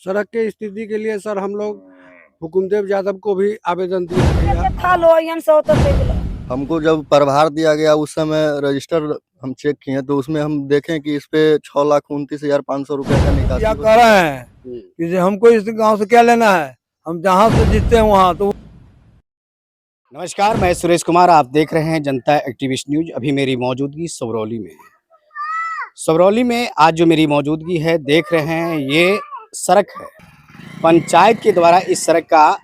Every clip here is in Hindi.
सड़क की स्थिति के लिए सर हम लोग हुकुमदेव यादव को भी आवेदन दिए हैं। हमको जब प्रभार दिया गया उस समय रजिस्टर हम चेक किए तो उसमें हम देखें कि इस पे 6,29,500 रुपए का निकासी क्या कह रहे हैं कि हमको इस गांव से क्या लेना है, हम जहां से जीतते हैं वहां तो। नमस्कार, मैं सुरेश कुमार, आप देख रहे हैं जनता एक्टिविस्ट न्यूज। अभी मेरी मौजूदगी सबरौली में है। सबरौली में आज जो मेरी मौजूदगी है, देख रहे हैं ये सड़क है। पंचायत के द्वारा इस सड़क का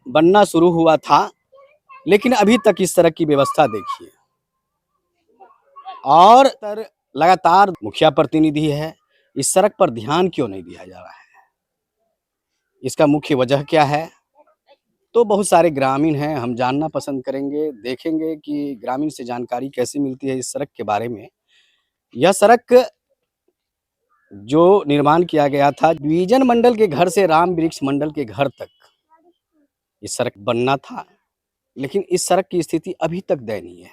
बनना शुरू हुआ था, लेकिन अभी तक इस सड़क की व्यवस्था देखिए। और लगातार मुखिया प्रतिनिधि है, इस सड़क पर ध्यान क्यों नहीं दिया जा रहा है? इसका मुख्य वजह क्या है? तो बहुत सारे ग्रामीण हैं, हम जानना पसंद करेंगे, देखेंगे कि ग्रामीण से जानकारी कैसे मिलती है इस सड़क के बारे में। यह सड़क जो निर्माण किया गया था, विजन मंडल के घर से राम वृक्ष मंडल के घर तक इस सड़क बनना था, लेकिन इस सड़क की स्थिति अभी तक दयनीय है।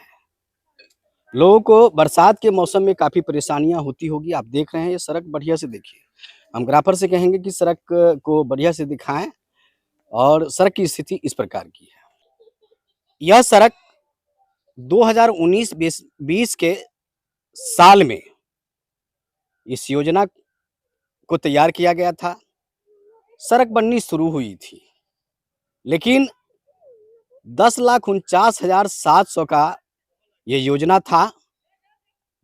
लोगों को बरसात के मौसम में काफ़ी परेशानियां होती होगी। आप देख रहे हैं ये सड़क, बढ़िया से देखिए। हम ग्राफर से कहेंगे कि सड़क को बढ़िया से दिखाएं। और सड़क की स्थिति इस प्रकार की है। यह सड़क 2019-20 के साल में इस योजना को तैयार किया गया था। सड़क बननी शुरू हुई थी, लेकिन 10,49,700 का ये योजना था,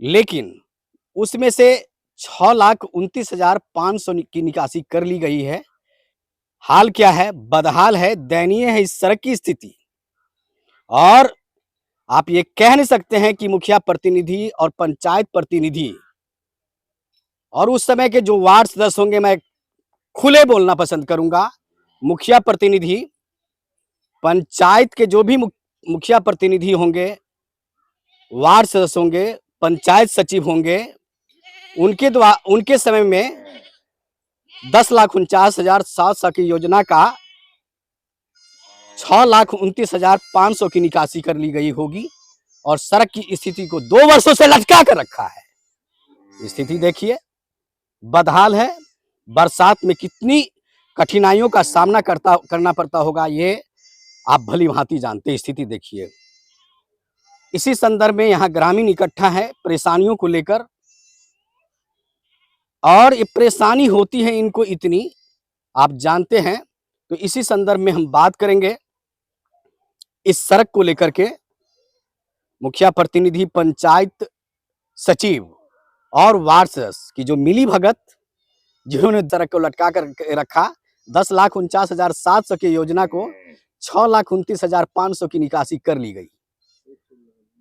लेकिन उसमें से 6,29,500 की निकासी कर ली गई है। हाल क्या है? बदहाल है, दयनीय है इस सड़क की स्थिति। और आप ये कह नहीं सकते हैं कि मुखिया प्रतिनिधि और पंचायत प्रतिनिधि और उस समय के जो वार्ड सदस्य होंगे, मैं खुले बोलना पसंद करूंगा, मुखिया प्रतिनिधि, पंचायत के जो भी मुखिया प्रतिनिधि होंगे, वार्ड सदस्य होंगे, पंचायत सचिव होंगे, उनके समय में 10,49,700 की योजना का 6,29,500 की निकासी कर ली गई होगी। और सड़क की स्थिति को 2 वर्षों से लटका कर रखा है। स्थिति देखिए, बदहाल है। बरसात में कितनी कठिनाइयों का सामना करना पड़ता होगा, ये आप भली भांति जानते। स्थिति देखिए। इसी संदर्भ में यहाँ ग्रामीण इकट्ठा है परेशानियों को लेकर, और ये परेशानी होती है इनको इतनी, आप जानते हैं। तो इसी संदर्भ में हम बात करेंगे इस सड़क को लेकर के। मुखिया प्रतिनिधि, पंचायत सचिव और वार्ड सदस्य की जो मिली भगत, जिन्होंने सड़क को लटका कर रखा, 10,49,700 की योजना को 6,29,500 की निकासी कर ली गई।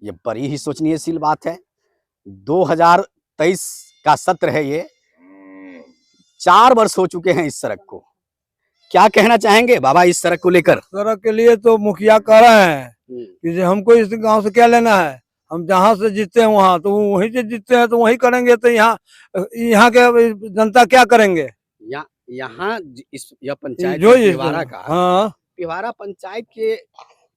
ये बड़ी ही सोचनीयशील बात है। 2023 का सत्र है ये। 4 वर्ष हो चुके हैं इस सड़क को। क्या कहना चाहेंगे बाबा इस सड़क को लेकर? सड़क के लिए तो मुखिया कह रहे हैं कि हमको इस गांव से क्या लेना है, हम जहां से जीतते हैं वहां तो वहीं से जीतते हैं तो वहीं करेंगे। तो यहाँ के जनता क्या करेंगे? यहाँ यह पंचायत जो पिवारा का, हाँ, पिवारा पंचायत के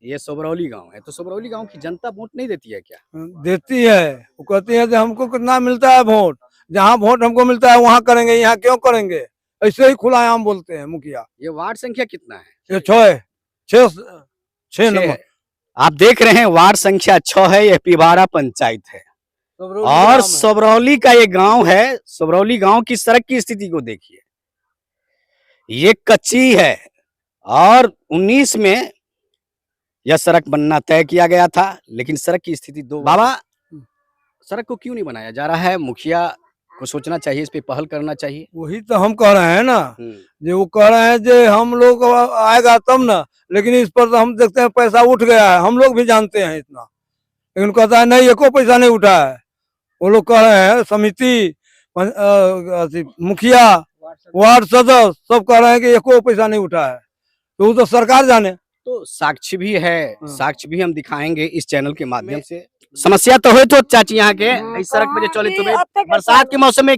ये सबरौली गांव है। तो सबरौली गांव की जनता वोट नहीं देती है क्या? देती है। वो कहती है कि हमको कितना मिलता है वोट, जहाँ वोट हमको मिलता है वहाँ करेंगे, यहाँ क्यों करेंगे? ऐसे ही खुलाआम बोलते हैं मुखिया। ये वार्ड संख्या कितना है? ये 6 नंबर। आप देख रहे हैं वार्ड संख्या 6 है। यह पिवारा पंचायत है और सबरौली का ये गांव है। सबरौली गांव की सड़क की स्थिति को देखिए, ये कच्ची है। और 19 में यह सड़क बनना तय किया गया था, लेकिन सड़क की स्थिति बाबा, सड़क को क्यों नहीं बनाया जा रहा है? मुखिया को सोचना चाहिए, इस पे पहल करना चाहिए। वही तो हम कह रहे हैं ना, जो वो कह रहे हैं जो हम लोग आएगा तब ना, लेकिन इस पर तो हम देखते हैं पैसा उठ गया है। हम लोग भी जानते हैं इतना, लेकिन कहता है नहीं, एको पैसा नहीं उठा है। वो लोग कह रहे हैं, समिति, मुखिया, वार्ड सदस्य सब कह रहे हैं कि एको पैसा नहीं उठा है। तो वो तो सरकार जाने। तो साक्ष्य भी है, साक्ष्य भी हम दिखाएंगे इस चैनल के माध्यम से। समस्या तो है तो चाची यहाँ के इस सड़क पे चले तो बरसात के मौसम में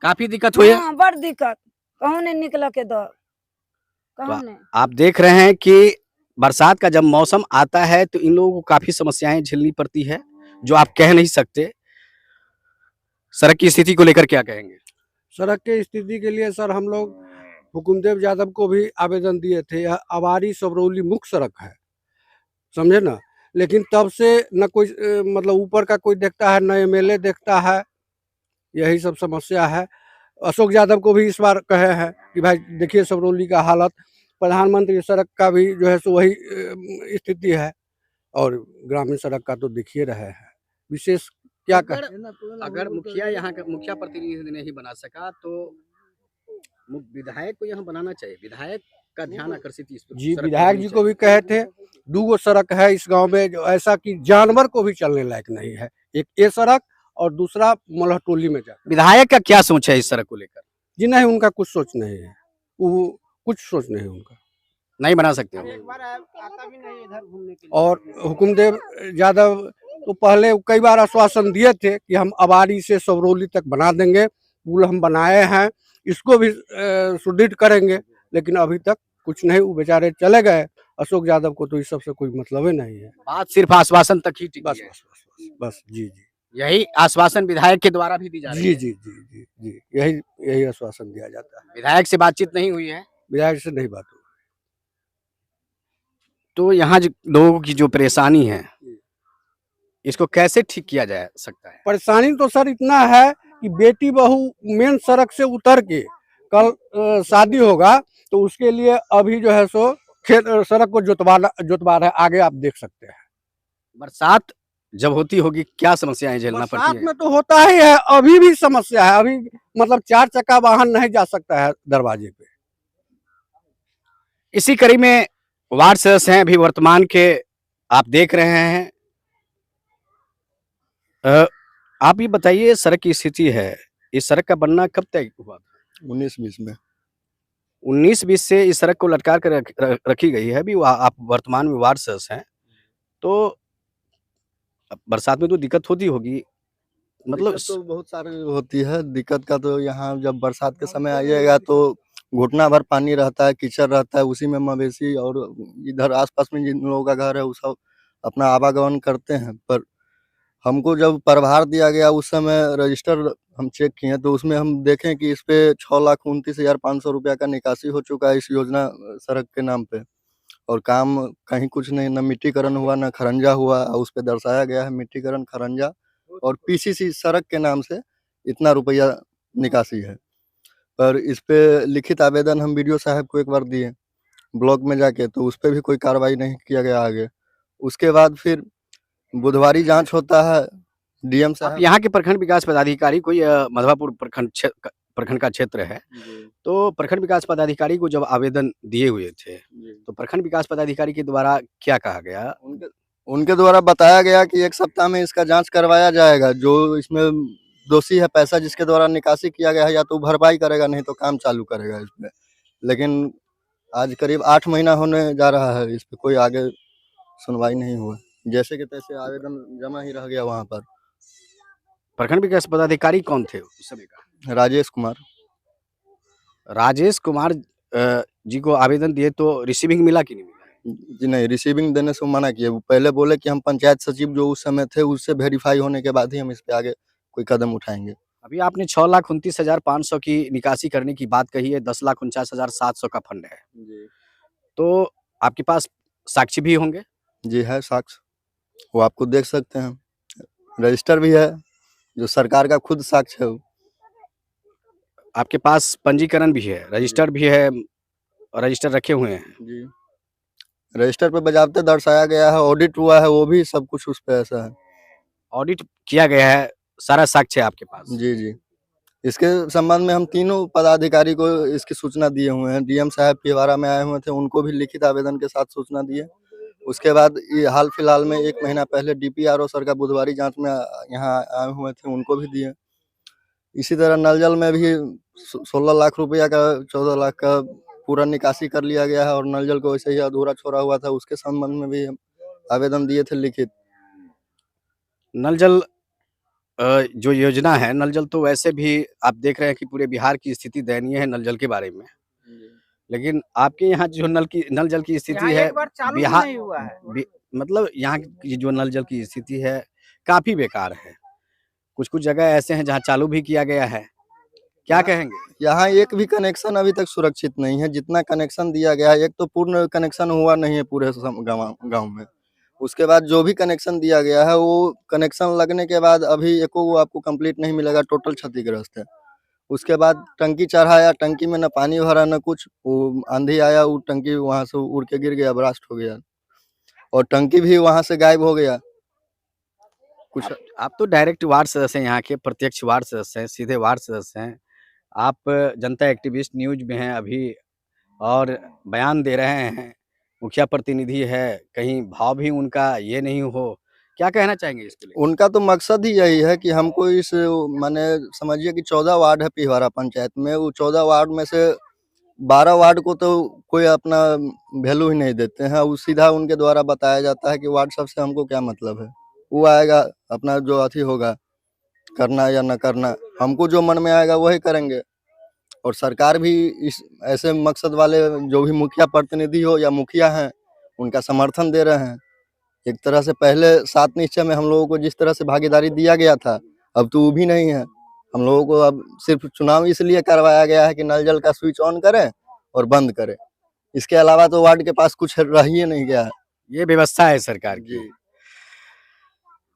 काफी दिक्कत हुई है। बड़ दिक्कत, कहूँ नहीं निकला के दो। आप देख रहे हैं कि बरसात का जब मौसम आता है तो इन लोगों को काफी समस्याएं झेलनी पड़ती है, जो आप कह नहीं सकते। सड़क की स्थिति को लेकर क्या कहेंगे? सड़क के स्थिति के लिए सर हम लोग हुकुमदेव यादव को भी आवेदन दिए थे। यह अवारी सबरौली मुख्य सड़क है, समझे ना। लेकिन तब से न कोई मतलब ऊपर का कोई देखता है, न एमएलए देखता है, यही सब समस्या है। अशोक यादव को भी इस बार कहे हैं कि भाई देखिए सबरौली का हालत। प्रधानमंत्री सड़क का भी जो है सो वही स्थिति है, और ग्रामीण सड़क का तो दिख ही रहे हैं। विशेष क्या अगर मुखिया यहाँ का मुखिया प्रतिनिधि नहीं बना सका तो विधायक को यहाँ बनाना चाहिए। विधायक का ध्यान आकर्षित इस पर जी, सड़क विधायक पर जी होनी को भी कहे थे। 2 सड़क है इस गांव में जो ऐसा कि जानवर को भी चलने लायक नहीं है। एक ये सड़क और दूसरा मलहटोली में जाकर। विधायक का क्या सोच है इस सड़क को लेकर? जी नहीं, उनका कुछ सोच नहीं है, वो कुछ सोच नहीं है उनका। नहीं बना सकते हो। और हुकुमदेव यादव तो पहले कई बार आश्वासन दिए थे कि हम अवारी से सबरौली तक बना देंगे, पुल हम बनाए हैं, इसको भी सुदृढ़ करेंगे, लेकिन अभी तक कुछ नहीं। वो बेचारे चले गए। अशोक यादव को तो इस सबसे कोई मतलब ही नहीं है। बात सिर्फ आश्वासन तक ही टिकी बस है। बस बस बस बस जी जी यही आश्वासन विधायक के द्वारा भी दी जा रही जी है। जी जी जी जी यही आश्वासन दिया जाता है। विधायक से बातचीत नहीं हुई है विधायक से नहीं बात हुई। तो यहाँ जो लोगों की जो परेशानी है इसको कैसे ठीक किया जा सकता है? परेशानी तो सर इतना है कि बेटी बहू मेन सड़क से उतर के कल शादी होगा, तो उसके लिए अभी जो है सो खेत सड़क को जुतवा रहा है। आगे आप देख सकते हैं। बरसात जब होती होगी क्या समस्याएं झेलना पड़ती बरसात है? में तो होता ही है, अभी भी समस्या है। अभी मतलब 4 चक्का वाहन नहीं जा सकता है दरवाजे पे। इसी कड़ी में वार्ड सदस्य हैं अभी वर्तमान के, आप देख रहे हैं। आप ये बताइए सड़क की स्थिति है, इस सड़क का बनना कब तय हुआ? 19-20 में 19-20 से इस सड़क को लटका कर रखी गई है। अभी आप वर्तमान में वार्ड सदस्य हैं, तो अब बरसात में तो दिक्कत होती होगी। मतलब दिक्कत तो बहुत सारी होती है। दिक्कत का तो यहाँ जब बरसात के समय आइएगा तो घुटना भर पानी रहता है, कीचड़ रहता है, उसी में मवेशी और इधर आसपास में जिन लोगों का घर है वो सब अपना आवागमन करते हैं। पर हमको जब प्रभार दिया गया उस समय रजिस्टर हम चेक किए तो उसमें हम देखें कि इस पे 6,29,500 रुपया का निकासी हो चुका है इस योजना सड़क के नाम पे, और काम कहीं कुछ नहीं, न मिट्टीकरण हुआ न खरंजा हुआ। उस पे दर्शाया गया है मिट्टीकरण, खरंजा और पीसीसी सड़क के नाम से इतना रुपया निकासी है। पर इस पे लिखित आवेदन हम बीडीओ साहब को एक बार दिए ब्लॉक में जाके, तो उस पे भी कोई कार्रवाई नहीं किया गया आगे। उसके बाद फिर बुधवारी जांच होता है, डीएम आप साहब यहाँ के प्रखंड विकास पदाधिकारी कोई मधवापुर प्रखंड का क्षेत्र है, तो प्रखंड विकास पदाधिकारी को जब आवेदन दिए हुए थे तो प्रखंड विकास पदाधिकारी के द्वारा क्या कहा गया? उनके द्वारा बताया गया कि 1 सप्ताह में इसका जांच करवाया जाएगा। जो इसमें दोषी है, पैसा जिसके द्वारा निकासी किया गया है, या तो भरपाई करेगा नहीं तो काम चालू करेगा इसमें। लेकिन आज करीब 8 महीना होने जा रहा है, इस पे कोई आगे सुनवाई नहीं हुआ। जैसे कि तैसे आवेदन जमा ही रह गया वहाँ पर। प्रखंड विकास पदाधिकारी कौन थे उस समय का? राजेश कुमार। राजेश कुमार जी को आवेदन दिए तो रिसीविंग मिला कि नहीं मिला? जी नहीं, रिसीविंग देने से मना किए। वो पहले बोले कि हम पंचायत सचिव जो उस समय थे उससे वेरीफाई होने के बाद ही हम इस पे आगे कोई कदम उठाएंगे। अभी आपने 6,29,500 की निकासी करने की बात कही है, 10,49,700 का फंड है, तो आपके पास साक्षी भी होंगे? जी है साक्ष्य, वो आपको देख सकते हैं। रजिस्टर भी है, जो सरकार का खुद साक्ष्य है वो। आपके पास पंजीकरण भी है, रजिस्टर भी है, रजिस्टर रखे हुए हैं? जी, रजिस्टर पे बजाबते दर्शाया गया है, ऑडिट हुआ है, वो भी सब कुछ उस पे ऐसा है। ऑडिट किया गया है, सारा साक्ष्य है आपके पास? जी जी, इसके संबंध में हम तीनों पदाधिकारी को इसकी सूचना दिए हुए हैं। डीएम साहब पिवारा में आए हुए थे, उनको भी लिखित आवेदन के साथ सूचना दिए। उसके बाद ये हाल फिलहाल में 1 महीना पहले डीपीआरओ सर का बुधवारी जांच में यहाँ आए हुए थे, उनको भी दिए। इसी तरह नल जल में भी 16 लाख रुपया का 14 लाख का पूरा निकासी कर लिया गया है, और नल जल को वैसे ही अधूरा छोड़ा हुआ था, उसके संबंध में भी हम आवेदन दिए थे लिखित। नल जल जो योजना है, नल जल तो वैसे भी आप देख रहे हैं कि पूरे बिहार की स्थिति दयनीय है नल जल के बारे में, लेकिन आपके यहाँ जो नल जल की स्थिति है बिहार मतलब यहाँ की जो नल जल की स्थिति है काफी बेकार है। कुछ कुछ जगह ऐसे हैं जहाँ चालू भी किया गया है, क्या कहेंगे? यहाँ एक भी कनेक्शन अभी तक सुरक्षित नहीं है। जितना कनेक्शन दिया गया है, एक तो पूर्ण कनेक्शन हुआ नहीं है पूरे गांव में। उसके बाद जो भी कनेक्शन दिया गया है वो कनेक्शन लगने के बाद अभी एको वो आपको कंप्लीट नहीं मिलेगा, टोटल क्षतिग्रस्त है। उसके बाद टंकी चढ़ाया, टंकी में न पानी भरा न कुछ, वो आंधी आया, वो टंकी वहां से उड़ के गिर गया, ब्लास्ट हो गया और टंकी भी वहां से गायब हो गया। कुछ आप तो डायरेक्ट वार्ड सदस्य हैं, यहाँ के प्रत्यक्ष वार्ड सदस्य हैं, सीधे वार्ड सदस्य हैं। आप जनता एक्टिविस्ट न्यूज में हैं अभी और बयान दे रहे हैं, मुखिया प्रतिनिधि है, कहीं भाव भी उनका ये नहीं हो, क्या कहना चाहेंगे इसके लिए? उनका तो मकसद ही यही है कि हमको इस माने समझिए कि 14 वार्ड है पिहवारा पंचायत में, वो 14 वार्ड में से 12 वार्ड को तो कोई अपना वैल्यू ही नहीं देते हैं। वो सीधा उनके द्वारा बताया जाता है कि वार्ड सबसे हमको क्या मतलब है, वो आएगा अपना जो अथी होगा करना या न करना, हमको जो मन में आएगा वही करेंगे। और सरकार भी इस ऐसे मकसद वाले जो भी मुखिया प्रतिनिधि हो या मुखिया हैं उनका समर्थन दे रहे हैं। एक तरह से पहले 7 निश्चय में हम लोगों को जिस तरह से भागीदारी दिया गया था, अब तो वो भी नहीं है। हम लोगों को अब सिर्फ चुनाव इसलिए करवाया गया है कि नल जल का स्विच ऑन करें और बंद करें, इसके अलावा तो वार्ड के पास कुछ रह ही नहीं गया है। ये व्यवस्था है सरकार की।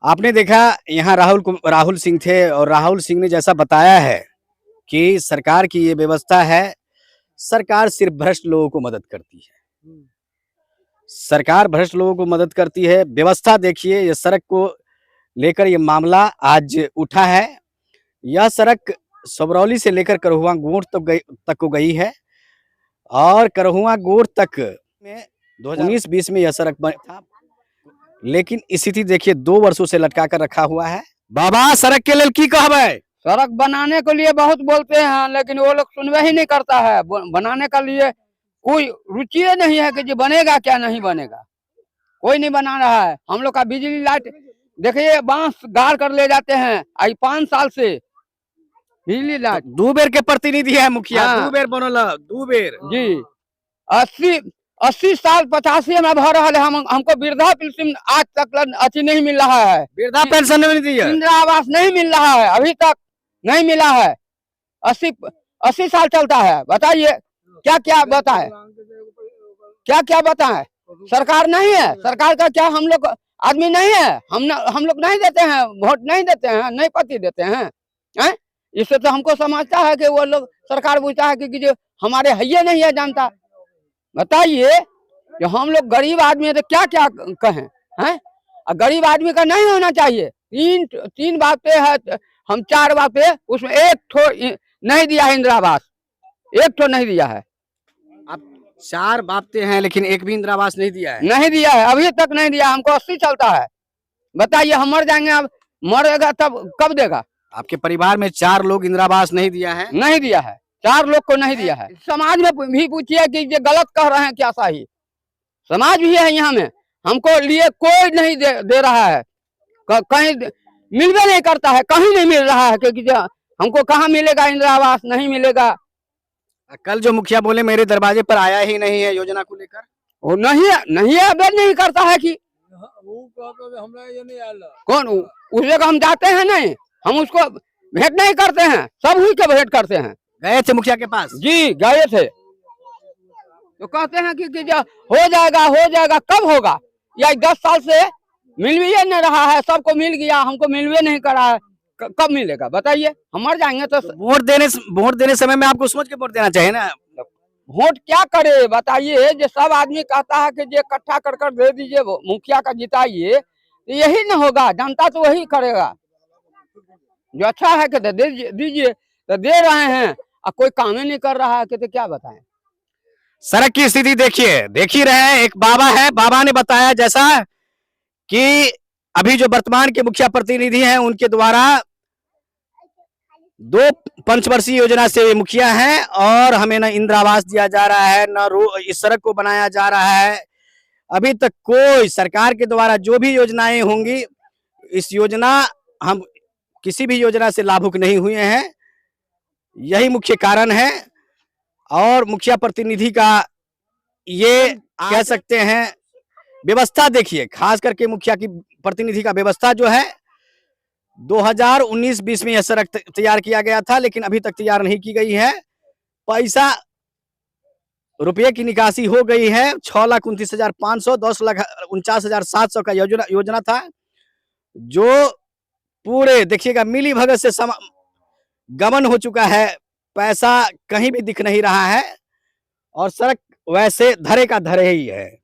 आपने देखा यहाँ राहुल सिंह थे और राहुल सिंह ने जैसा बताया है कि सरकार की ये व्यवस्था है, सरकार सिर्फ भ्रष्ट लोगों को मदद करती है। सरकार भ्रष्ट लोगों को मदद करती है। व्यवस्था देखिए, ये सड़क को लेकर ये मामला आज उठा है। यह सड़क सबरौली से लेकर करहुआ गोड़ तक को गई है और करहुआ गोड़ तक में 2019-20 में यह सड़क बना था, लेकिन स्थिति देखिए 2 वर्षों से लटका कर रखा हुआ है। बाबा सड़क के लिए की कहबे? सड़क बनाने के लिए बहुत बोलते हैं, लेकिन वो लोग सुनवाई ही नहीं करता है। बनाने के लिए कोई रुचि नहीं है कि जो बनेगा क्या नहीं बनेगा, कोई नहीं बना रहा है। हम लोग का बिजली लाइट देखिए बांस गाड़ कर ले जाते हैं, आई 5 साल से बिजली लाइट। 2 बेर के प्रतिनिधि है मुखिया, हाँ। 2 बेर बनल, 2 बेर जी 80 साल 85 में भर रहा है। हमको वृद्धा पेंशन आज तक अति नहीं मिल रहा है, वृद्धा पेंशन नहीं दी है, इंदिरा आवास नहीं मिल रहा है, अभी तक नहीं मिला है। 80 साल चलता है। बताइए क्या क्या बताए, क्या क्या बताए? सरकार नहीं है, सरकार का क्या हम लोग आदमी नहीं है? हम लोग नहीं देते हैं वोट, नहीं देते हैं, नहीं पति देते हैं। इससे तो हमको समझता है कि वो लोग सरकार पूछता है कि जो हमारे हैये नहीं है जानता। बताइए कि हम लोग गरीब आदमी है तो क्या क्या कहें हैं? गरीब आदमी का नहीं होना चाहिए। 3 बातें है, हम 4 बातें, उसमें एक ठो नहीं दिया है इंदिरा आवास, एक ठो नहीं दिया है। आप 4 बातें हैं लेकिन एक भी इंदिरा आवास नहीं दिया है। नहीं दिया है, अभी तक नहीं दिया। हमको 80 चलता है। बताइए हम मर जाएंगे, अब मरेगा तब कब देगा? आपके परिवार में 4 लोग इंदिरा आवास नहीं दिया है? नहीं दिया है, 4 लोग को नहीं दिया है। समाज में भी पूछिए कि ये गलत कह रहे हैं क्या सही? समाज भी है यहाँ में, हमको लिए कोई नहीं दे रहा है, कहीं मिलवे नहीं करता है, कहीं नहीं मिल रहा है। क्योंकि हमको कहाँ मिलेगा इंदिरा आवास, नहीं मिलेगा। कल जो मुखिया बोले मेरे दरवाजे पर आया ही नहीं है योजना को लेकर, वो नहीं है, वेट नहीं करता है कि कौन उस जगह हम जाते हैं नहीं, हम उसको भेंट नहीं करते हैं, सब हुई के भेंट करते हैं। गए थे मुखिया के पास? जी गए थे, तो कहते हैं कि जो हो जाएगा, कब होगा? या 10 साल से मिल भी नहीं रहा है, सबको मिल गया, हमको मिलवे नहीं करा है, कब मिलेगा? बताइए, हम मर जाएंगे तो वोट देने समय में आपको सोच के वोट देना चाहिए ना। वोट क्या करे बताइए? जो सब आदमी कहता है कि जो इकट्ठा कर दे दीजिए, मुखिया का जिताइए, तो यही न होगा, जनता तो वही करेगा। जो अच्छा है कि दीजिए, तो दे रहे हैं, और कोई काम ही नहीं कर रहा है कि तो क्या बताएं? सड़क की स्थिति देखिए, देख ही रहे हैं। एक बाबा है, बाबा ने बताया जैसा कि अभी जो वर्तमान के मुखिया प्रतिनिधि हैं उनके द्वारा 2 पंचवर्षीय योजना से मुखिया हैं और हमें न इंदिरा आवास दिया जा रहा है, न इस सड़क को बनाया जा रहा है। अभी तक कोई सरकार के द्वारा जो भी योजनाएं होंगी, इस योजना हम किसी भी योजना से लाभुक नहीं हुए हैं, यही मुख्य कारण है। और मुखिया प्रतिनिधि का ये कह सकते हैं व्यवस्था देखिए, खास करके मुखिया की प्रतिनिधि का व्यवस्था जो है 2019-20 में यह सड़क तैयार किया गया था, लेकिन अभी तक तैयार नहीं की गई है। पैसा रुपये की निकासी हो गई है 6,29,500, 10,49,700 का योजना था, जो पूरे देखिएगा मिली भगत से गमन हो चुका है। पैसा कहीं भी दिख नहीं रहा है और सड़क वैसे धरे का धरे ही है।